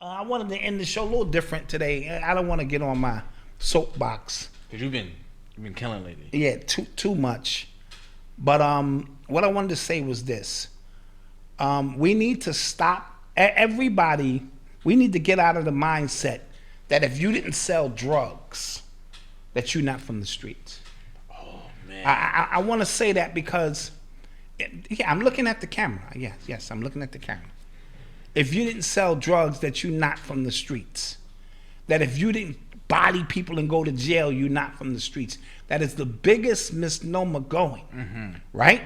I wanted to end the show a little different today. I don't want to get on my soapbox. Cause you've been killing lately. Yeah, too much. But what I wanted to say was this: we need to stop. Everybody, we need to get out of the mindset that if you didn't sell drugs, that you're not from the streets. Oh man. I want to say that because, yeah, I'm looking at the camera. Yes, I'm looking at the camera. If you didn't sell drugs, that you're not from the streets. That if you didn't body people and go to jail, you're not from the streets. That is the biggest misnomer going, right?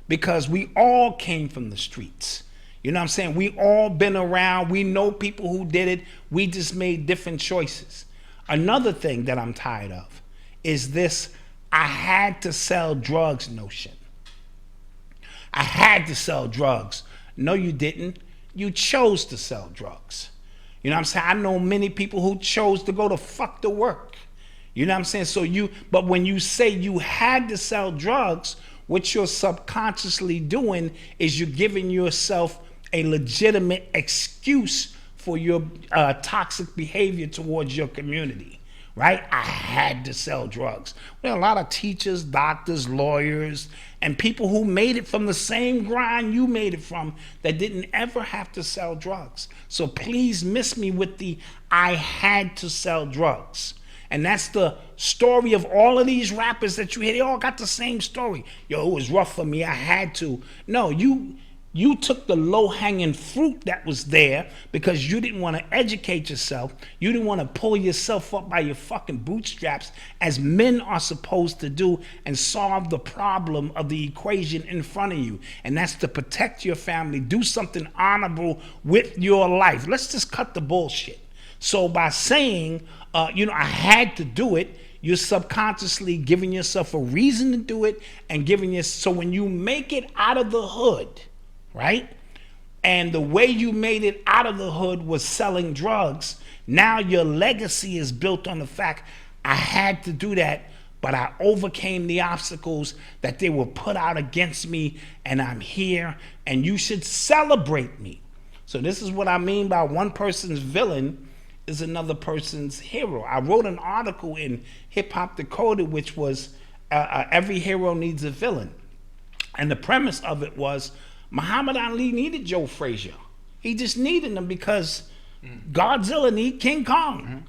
Because we all came from the streets. You know what I'm saying? We all been around. We know people who did it. We just made different choices. Another thing that I'm tired of is this I had to sell drugs notion. I had to sell drugs. No, you didn't. You chose to sell drugs. You know what I'm saying? I know many people who chose to go to fuck the work. You know what I'm saying? But when you say you had to sell drugs, what you're subconsciously doing is you're giving yourself a legitimate excuse for your toxic behavior towards your community. Right? I had to sell drugs. Well, a lot of teachers, doctors, lawyers, and people who made it from the same grind you made it from that didn't ever have to sell drugs. So please miss me with the I had to sell drugs. And that's the story of all of these rappers that you hear. They all got the same story. Yo, it was rough for me. I had to. No, you took the low-hanging fruit that was there because you didn't want to educate yourself. You didn't want to pull yourself up by your fucking bootstraps as men are supposed to do and solve the problem of the equation in front of you. And that's to protect your family, do something honorable with your life. Let's just cut the bullshit. So by saying, I had to do it, you're subconsciously giving yourself a reason to do it and so when you make it out of the hood, right? And the way you made it out of the hood was selling drugs. Now your legacy is built on the fact I had to do that, but I overcame the obstacles that they were put out against me, and I'm here, and you should celebrate me. So this is what I mean by one person's villain is another person's hero. I wrote an article in Hip Hop Decoded, which was every hero needs a villain. And the premise of it was Muhammad Ali needed Joe Frazier. He just needed him because Godzilla need King Kong.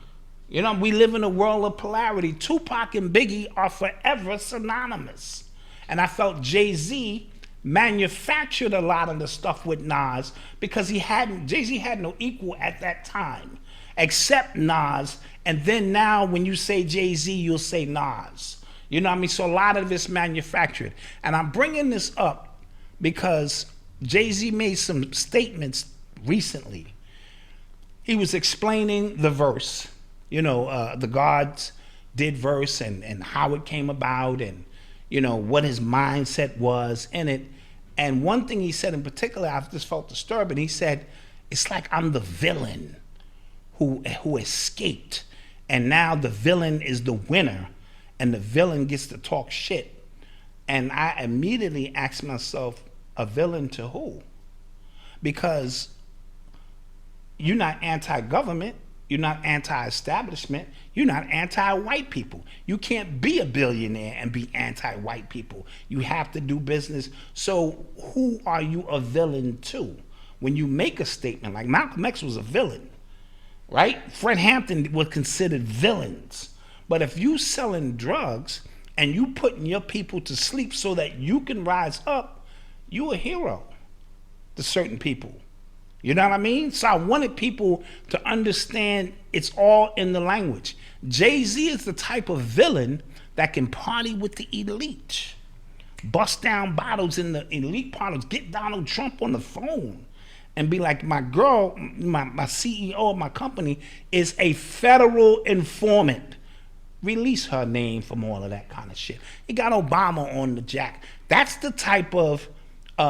You know, we live in a world of polarity. Tupac and Biggie are forever synonymous. And I felt Jay-Z manufactured a lot of the stuff with Nas because Jay-Z had no equal at that time except Nas. And then now when you say Jay-Z, you'll say Nas. You know what I mean? So a lot of it's manufactured. And I'm bringing this up because Jay-Z made some statements recently. He was explaining the verse, the gods did verse and how it came about and, what his mindset was in it. And one thing he said in particular, I just felt disturbing. He said, it's like I'm the villain who escaped. And now the villain is the winner and the villain gets to talk shit. And I immediately asked myself, a villain to who? Because you're not anti-government, you're not anti-establishment, you're not anti-white people. You can't be a billionaire and be anti-white people. You have to do business. So who are you a villain to? When you make a statement, like Malcolm X was a villain, right? Fred Hampton was considered villains. But if you selling drugs and you putting your people to sleep so that you can rise up, you a hero to certain people. You know what I mean? So I wanted people to understand it's all in the language. Jay-Z is the type of villain that can party with the elite. Bust down bottles in the elite parties, get Donald Trump on the phone and be like, my girl, my CEO of my company is a federal informant. Release her name from all of that kind of shit. He got Obama on the jack. That's the type of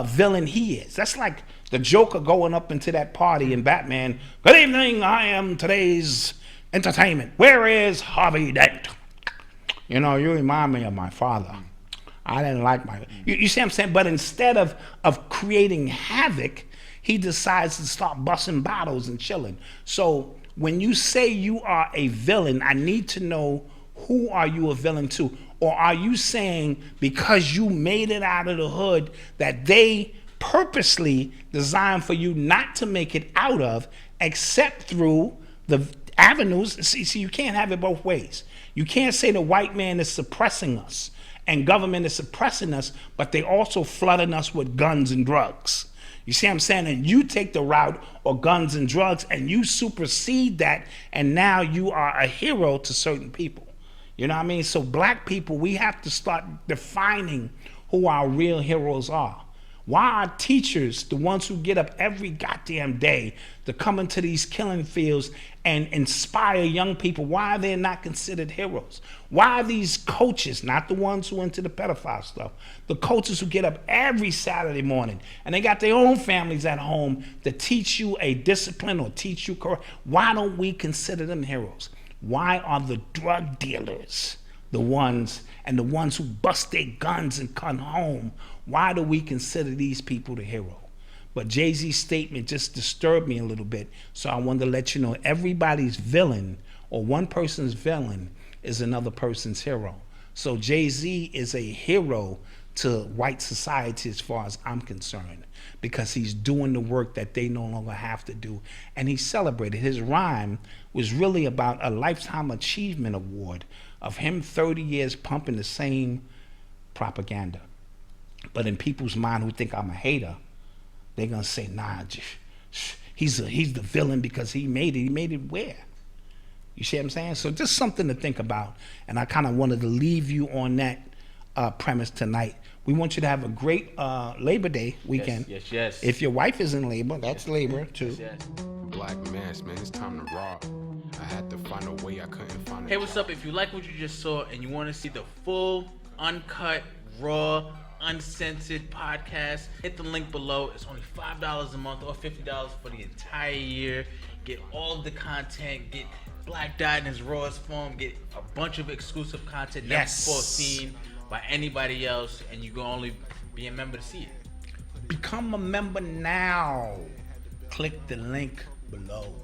villain he is. That's like the Joker going up into that party in Batman. Good evening, I am today's entertainment. Where is Harvey Dent? You remind me of my father. I didn't like you see what I'm saying? But instead of creating havoc, he decides to start busting bottles and chilling. So when you say you are a villain, I need to know, who are you a villain to? Or are you saying because you made it out of the hood that they purposely designed for you not to make it out of, except through the avenues? See, you can't have it both ways. You can't say the white man is suppressing us and government is suppressing us, but they also flooding us with guns and drugs. You see what I'm saying? And you take the route of guns and drugs and you supersede that, and now you are a hero to certain people. You know what I mean? So black people, we have to start defining who our real heroes are. Why are teachers the ones who get up every goddamn day to come into these killing fields and inspire young people? Why are they not considered heroes? Why are these coaches, not the ones who into the pedophile stuff, the coaches who get up every Saturday morning and they got their own families at home to teach you a discipline or teach you correct? Why don't we consider them heroes? Why are the drug dealers the ones, and the ones who bust their guns and come home, why do we consider these people the hero? But Jay-Z's statement just disturbed me a little bit, so I wanted to let you know everybody's villain, or one person's villain, is another person's hero. So Jay-Z is a hero to white society as far as I'm concerned, because he's doing the work that they no longer have to do, and he's celebrated. His rhyme was really about a Lifetime Achievement Award of him 30 years pumping the same propaganda. But in people's mind who think I'm a hater, they're gonna say, nah, he's the villain because he made it. He made it where? You see what I'm saying? So just something to think about, and I kind of wanted to leave you on that premise tonight. We want you to have a great Labor Day weekend. Yes. If your wife is in labor, that's labor too. Yes. Black mass, man, it's time to rock. I had to find a way, I couldn't find it. Hey, what's up? If you like what you just saw and you want to see the full, uncut, raw, uncensored podcast, hit the link below. It's only $5 a month or $50 for the entire year. Get all of the content. Get Black Dot in his rawest form. Get a bunch of exclusive content never before seen by anybody else, and you can only be a member to see it. Become a member now. Click the link below.